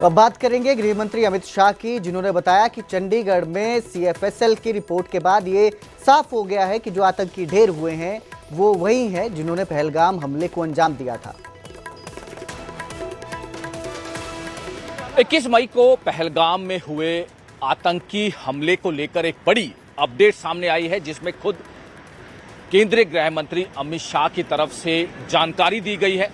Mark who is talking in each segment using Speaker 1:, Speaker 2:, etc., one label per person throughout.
Speaker 1: अब बात करेंगे गृह मंत्री अमित शाह की, जिन्होंने बताया कि चंडीगढ़ में सीएफएसएल की रिपोर्ट के बाद ये साफ हो गया है कि जो आतंकी ढेर हुए हैं वो वही हैं जिन्होंने पहलगाम हमले को अंजाम दिया था।
Speaker 2: 21 मई को पहलगाम में हुए आतंकी हमले को लेकर एक बड़ी अपडेट सामने आई है, जिसमें खुद केंद्रीय गृह मंत्री अमित शाह की तरफ से जानकारी दी गई है।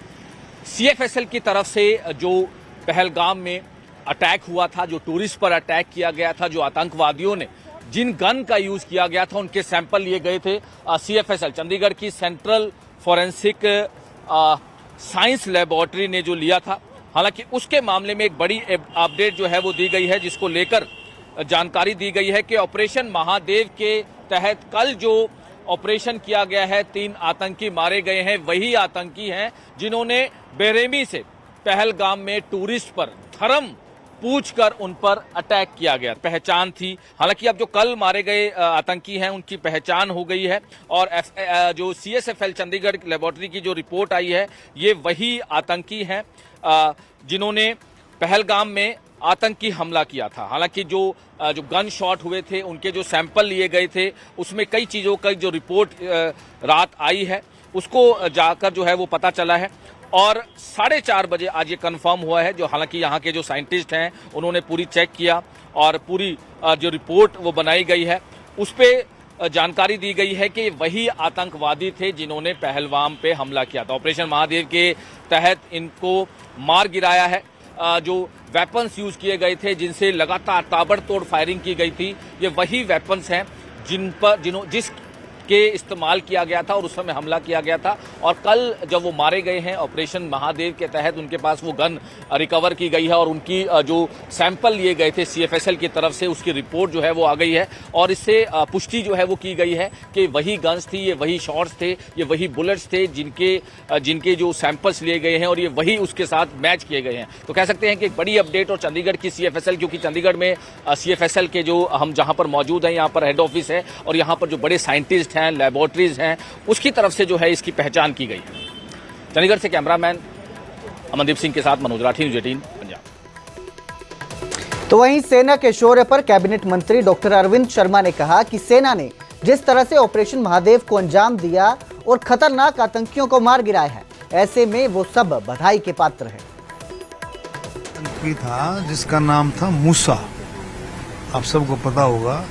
Speaker 2: सीएफएसएल की तरफ से जो पहलगाम में अटैक हुआ था, जो टूरिस्ट पर अटैक किया गया था, जो आतंकवादियों ने जिन गन का यूज किया गया था, उनके सैंपल लिए गए थे। सीएफएसएल चंडीगढ़ की सेंट्रल फॉरेंसिक साइंस लेबोरेटरी ने जो लिया था। हालांकि उसके मामले में एक बड़ी अपडेट जो है वो दी गई है, जिसको लेकर जानकारी दी गई है कि ऑपरेशन महादेव के तहत कल जो ऑपरेशन किया गया है, 3 आतंकी मारे गए हैं। वही आतंकी हैं जिन्होंने बेरहमी से पहलगाम में टूरिस्ट पर धर्म पूछकर उन पर अटैक किया गया। पहचान थी, हालांकि अब जो कल मारे गए आतंकी हैं उनकी पहचान हो गई है। और जो सीएसएफएल चंडीगढ़ लेबोरेटरी की जो रिपोर्ट आई है, ये वही आतंकी हैं जिन्होंने पहलगाम में आतंकी हमला किया था। हालांकि जो गन शॉट हुए थे, उनके जो सैंपल लिए गए थे, उसमें कई चीज़ों का जो रिपोर्ट रात आई है, उसको जाकर जो है वो पता चला है। और 4:30 बजे आज ये कंफर्म हुआ है। जो हालांकि यहाँ के जो साइंटिस्ट हैं उन्होंने पूरी चेक किया और पूरी जो रिपोर्ट वो बनाई गई है, उस पर जानकारी दी गई है कि वही आतंकवादी थे जिन्होंने पहलगाम पे हमला किया था। ऑपरेशन महादेव के तहत इनको मार गिराया है। जो वेपन्स यूज किए गए थे, जिनसे लगातार ताबड़तोड़ फायरिंग की गई थी, ये वही वेपन्स हैं जिसके इस्तेमाल किया गया था और उस समय हमला किया गया था। और कल जब वो मारे गए हैं ऑपरेशन महादेव के तहत, उनके पास वो गन रिकवर की गई है और उनकी जो सैंपल लिए गए थे सीएफएसएल की तरफ से, उसकी रिपोर्ट जो है वो आ गई है। और इससे पुष्टि जो है वो की गई है कि वही गन्स थी, ये वही शॉट्स थे, ये वही बुलेट्स थे जिनके जो सैंपल्स लिए गए हैं और ये वही उसके साथ मैच किए गए हैं। तो कह सकते हैं कि एक बड़ी अपडेट। और चंडीगढ़ की सीएफएसएल, क्योंकि चंडीगढ़ में सीएफएसएल के जो हम जहाँ पर मौजूद हैं, यहाँ पर हेड ऑफिस है और यहाँ पर जो बड़े साइंटिस्ट हैं, लेबोरेटरीज हैं, उसकी तरफ से जो है इसकी पहचान की गई है। चंडीगढ़ से कैमरामैन अमनदीप सिंह के साथ मनोज राठी, न्यूज़ 18 पंजाब।
Speaker 1: तो वहीं सेना के शौर्य पर कैबिनेट मंत्री डॉक्टर अरविंद शर्मा ने कहा कि सेना ने जिस तरह से ऑपरेशन महादेव को अंजाम दिया और खतरनाक आतंकियों को मार गिराया है, ऐसे में वो सब बधाई के पात्र हैं।
Speaker 3: आतंकी था जिसका नाम था मूसा, आप सबको पता होगा।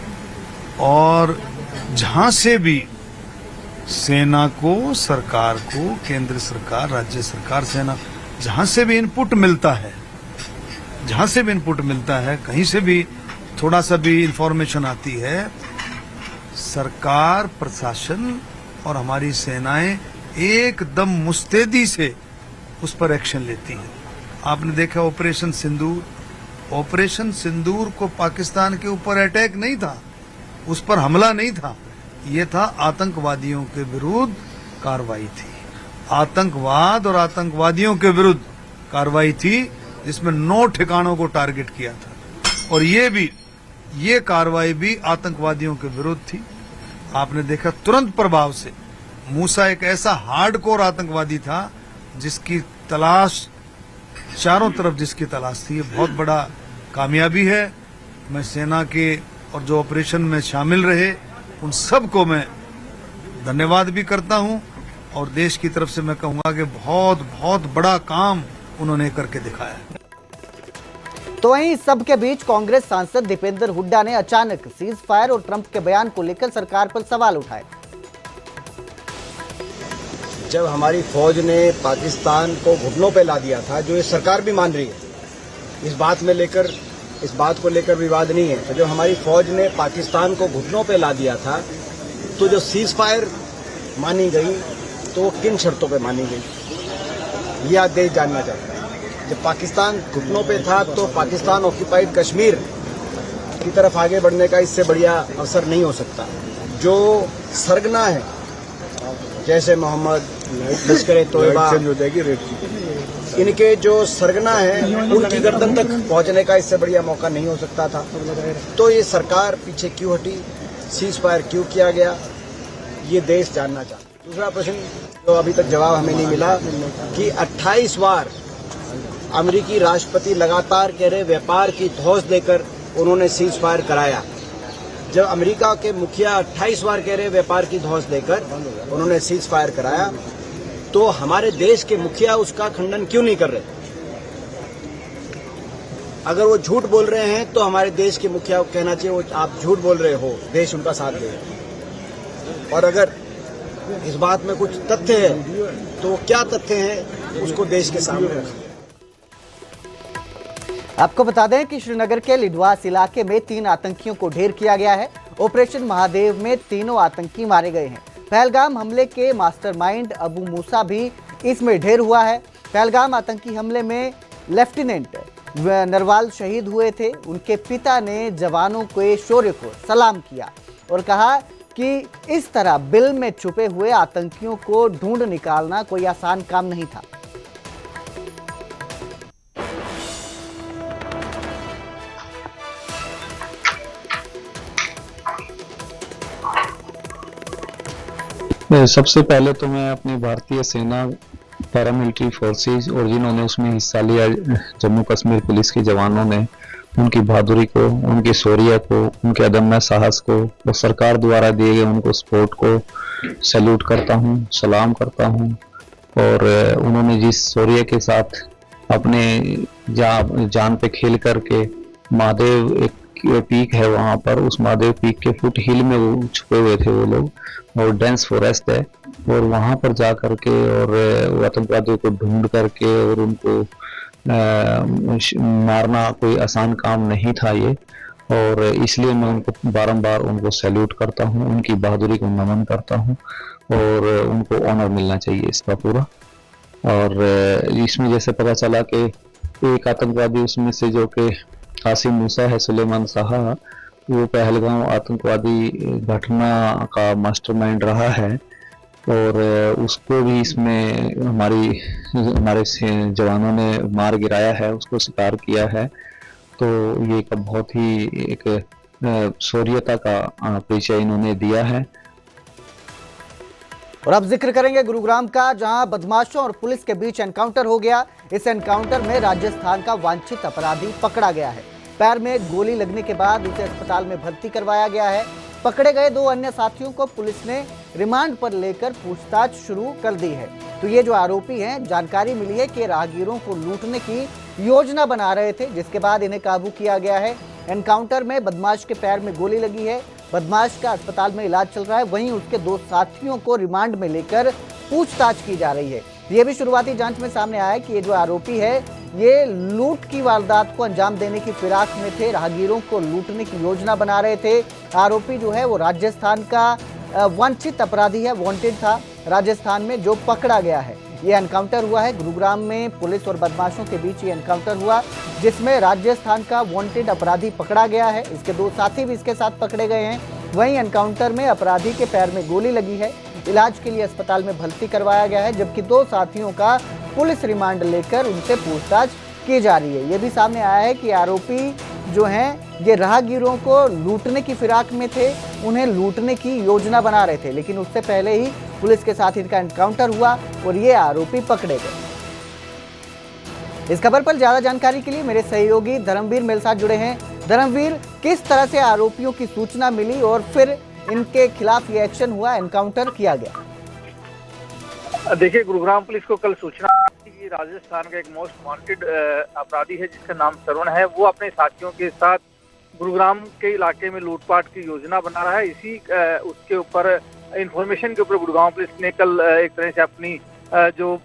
Speaker 3: और जहां से भी सेना को, सरकार को, केंद्र सरकार, राज्य सरकार, सेना, जहां से भी इनपुट मिलता है, कहीं से भी थोड़ा सा भी इंफॉर्मेशन आती है, सरकार, प्रशासन और हमारी सेनाएं एकदम मुस्तैदी से उस पर एक्शन लेती है। आपने देखा ऑपरेशन सिंदूर को पाकिस्तान के ऊपर अटैक नहीं था, उस पर हमला नहीं था, ये था आतंकवादियों के विरुद्ध कार्रवाई थी। आतंकवाद और आतंकवादियों के विरुद्ध कार्रवाई थी, जिसमें 9 ठिकानों को टारगेट किया था। और ये कार्रवाई भी आतंकवादियों के विरुद्ध थी। आपने देखा तुरंत प्रभाव से मूसा एक ऐसा हार्डकोर आतंकवादी था जिसकी तलाश चारों तरफ थी। ये बहुत बड़ा कामयाबी है। मैं सेना के और जो ऑपरेशन में शामिल रहे उन सबको मैं धन्यवाद भी करता हूं। और देश की तरफ से मैं कहूंगा कि बहुत बहुत बड़ा काम उन्होंने करके दिखाया है।
Speaker 1: तो वहीं सबके बीच कांग्रेस सांसद दीपेंद्र हुड्डा ने अचानक सीज फायर और ट्रंप के बयान को लेकर सरकार पर सवाल उठाए।
Speaker 4: जब हमारी फौज ने पाकिस्तान को घुटनों पे ला दिया था, जो ये सरकार भी मान रही है, इस बात को लेकर विवाद नहीं है, तो जब हमारी फौज ने पाकिस्तान को घुटनों पे ला दिया था, तो जो सीज फायर मानी गई तो किन शर्तों पे मानी गई, ये आज देश जानना चाहता है। जब पाकिस्तान घुटनों पे था तो पाकिस्तान ऑक्यूपाइड कश्मीर की तरफ आगे बढ़ने का इससे बढ़िया अवसर नहीं हो सकता। जो सरगना है, जैसे मोहम्मद, लश्कर-ए-तोयबा, इनके जो सरगना है, उनकी गर्दन तक पहुंचने का इससे बढ़िया मौका नहीं हो सकता था। तो ये सरकार पीछे क्यों हटी, सीज फायर क्यों किया गया, ये देश जानना चाहता है। दूसरा प्रश्न जो अभी तक जवाब हमें नहीं मिला कि 28 बार अमेरिकी राष्ट्रपति लगातार कह रहे व्यापार की धौंस देकर उन्होंने सीज फायर कराया। जब अमेरिका के मुखिया 28 बार कह रहे व्यापार की धौंस देकर उन्होंने सीज फायर कराया, तो हमारे देश के मुखिया उसका खंडन क्यों नहीं कर रहे? अगर वो झूठ बोल रहे हैं तो हमारे देश के मुखिया को कहना चाहिए वो आप झूठ बोल रहे हो, देश उनका साथ दे। और अगर इस बात में कुछ तथ्य है तो क्या तथ्य है उसको देश के सामने रखें।
Speaker 1: आपको बता दें कि श्रीनगर के लिडवास इलाके में 3 आतंकियों को ढेर किया गया है। ऑपरेशन महादेव में तीनों आतंकी मारे गए हैं। पहलगाम हमले के मास्टरमाइंड अबू मूसा भी इसमें ढेर हुआ है। पहलगाम आतंकी हमले में लेफ्टिनेंट नरवाल शहीद हुए थे। उनके पिता ने जवानों के शौर्य को सलाम किया और कहा कि इस तरह बिल में छुपे हुए आतंकियों को ढूंढ निकालना कोई आसान काम नहीं था।
Speaker 5: सबसे पहले तो मैं अपनी भारतीय सेना, पैरामिलिट्री फोर्सेज और जिन्होंने उसमें हिस्सा लिया, जम्मू कश्मीर पुलिस के जवानों ने, उनकी बहादुरी को, उनके शौर्य को, उनके अदम्य साहस को और सरकार द्वारा दिए गए उनको सपोर्ट को सैल्यूट करता हूं, सलाम करता हूं। और उन्होंने जिस शौर्य के साथ अपने जान पे खेल करके महादेव एक पीक है वहां पर, उस महादेव पीक के फुट हिल में वो छुपे हुए थे वो लोग, और डेंस फॉरेस्ट है, और वहां पर जा करके और आतंकवादियों को ढूंढ करके और उनको मारना कोई आसान काम नहीं था ये। और इसलिए मैं उनको बारंबार उनको सैल्यूट करता हूं, उनकी बहादुरी को नमन करता हूं और उनको ऑनर मिलना चाहिए इसका पूरा। और इसमें जैसे पता चला कि एक आतंकवादी उसमें से जो कि कासिम मूसा है, सुलेमान साहा, वो पहलगाम आतंकवादी घटना का मास्टरमाइंड रहा है और उसको भी इसमें हमारे जवानों ने मार गिराया है, उसको शिकार किया है। तो ये एक बहुत ही एक शौर्यता का परिचय इन्होंने दिया है।
Speaker 1: और अब जिक्र करेंगे गुरुग्राम का, जहां बदमाशों और पुलिस के बीच एनकाउंटर हो गया। इस एनकाउंटर में राजस्थान का वांछित अपराधी पकड़ा गया है। पैर में गोली लगने के बाद उसे अस्पताल में भर्ती करवाया गया है। पकड़े गए 2 अन्य साथियों को पुलिस ने रिमांड पर लेकर पूछताछ शुरू कर दी है। तो ये जो आरोपी हैं, जानकारी मिली है कि राहगीरों को लूटने की योजना बना रहे थे, जिसके बाद इन्हें काबू किया गया है। एनकाउंटर में बदमाश के पैर में गोली लगी है। बदमाश का अस्पताल में इलाज चल रहा है। वहीं उसके 2 साथियों को रिमांड में लेकर पूछताछ की जा रही है। ये भी शुरुआती जांच में सामने आया कि ये जो आरोपी है, ये लूट की वारदात को अंजाम देने की फिराक में थे, राहगीरों को लूटने की योजना बना रहे थे। आरोपी जो है वो राजस्थान का वांछित अपराधी है, वांटेड था राजस्थान में, जो पकड़ा गया है। ये एनकाउंटर हुआ है गुरुग्राम में, पुलिस और बदमाशों के बीच ये एनकाउंटर हुआ, जिसमें राजस्थान का वांटेड अपराधी पकड़ा गया है। इसके 2 साथी भी इसके साथ पकड़े गए हैं। वहीं एनकाउंटर में अपराधी के पैर में गोली लगी है, इलाज के लिए अस्पताल में भर्ती करवाया गया है, जबकि 2 साथियों का पुलिस रिमांड लेकर उनसे पूछताछ की जा रही है। ये भी सामने आया है कि आरोपी जो हैं ये राहगीरों को लूटने की फिराक में थे, उन्हें लूटने की योजना बना रहे थे, लेकिन उससे पहले ही पुलिस के साथ इनका एनकाउंटर हुआ और ये आरोपी पकड़े गए। इस खबर पर ज्यादा जानकारी के लिए मेरे सहयोगी धर्मवीर मेरे साथ जुड़े हैं। धर्मवीर, किस तरह से आरोपियों की सूचना मिली और फिर इनके खिलाफ ये एक्शन हुआ, एनकाउंटर किया गया?
Speaker 6: देखिए, गुरुग्राम पुलिस को कल सूचना कि राजस्थान का एक मोस्ट वांटेड अपराधी है जिसका नाम श्रवण है, वो अपने साथियों के साथ गुरुग्राम के इलाके में लूटपाट की योजना बना रहा है। इसी उसके ऊपर इंफॉर्मेशन के ऊपर गुरुग्राम पुलिस ने कल एक तरह से अपनी जो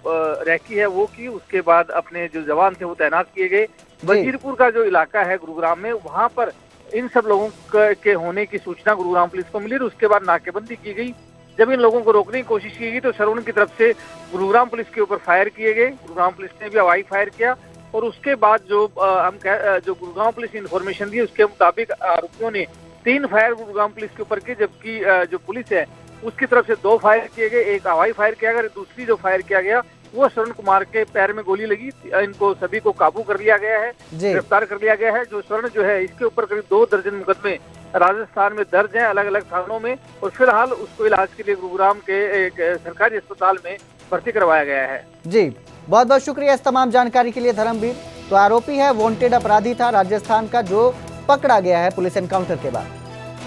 Speaker 6: रैकी है वो की। उसके बाद अपने जो जवान थे वो तैनात किए गए। वजीरपुर का जो इलाका है गुरुग्राम में, वहां पर इन सब लोगों के होने की सूचना गुरुग्राम पुलिस को मिली और उसके बाद नाकेबंदी की गई। जब इन लोगों को रोकने की कोशिश की गई तो श्रवण की तरफ से गुरुग्राम पुलिस के ऊपर फायर किए गए। गुरुग्राम पुलिस ने भी हवाई फायर किया और उसके बाद जो गुरुग्राम पुलिस ने इन्फॉर्मेशन दी उसके मुताबिक आरोपियों ने 3 फायर गुरुग्राम पुलिस के ऊपर किए, जबकि जो पुलिस है उसकी तरफ से 2 फायर किए गए। एक हवाई फायर किया गया, दूसरी जो फायर किया गया वो श्रवण कुमार के पैर में गोली लगी। इनको सभी को काबू कर लिया गया है, गिरफ्तार कर लिया गया है। जो श्रवण जो है इसके ऊपर करीब 2 दर्जन मुकदमे राजस्थान में दर्ज हैं अलग अलग थानों में, और फिलहाल उसको इलाज के लिए गुरुग्राम के एक सरकारी अस्पताल में भर्ती करवाया गया है।
Speaker 1: जी, बहुत बहुत शुक्रिया इस तमाम जानकारी के लिए धर्मवीर। तो आरोपी है वांटेड अपराधी था राजस्थान का, जो पकड़ा गया है पुलिस एनकाउंटर के बाद।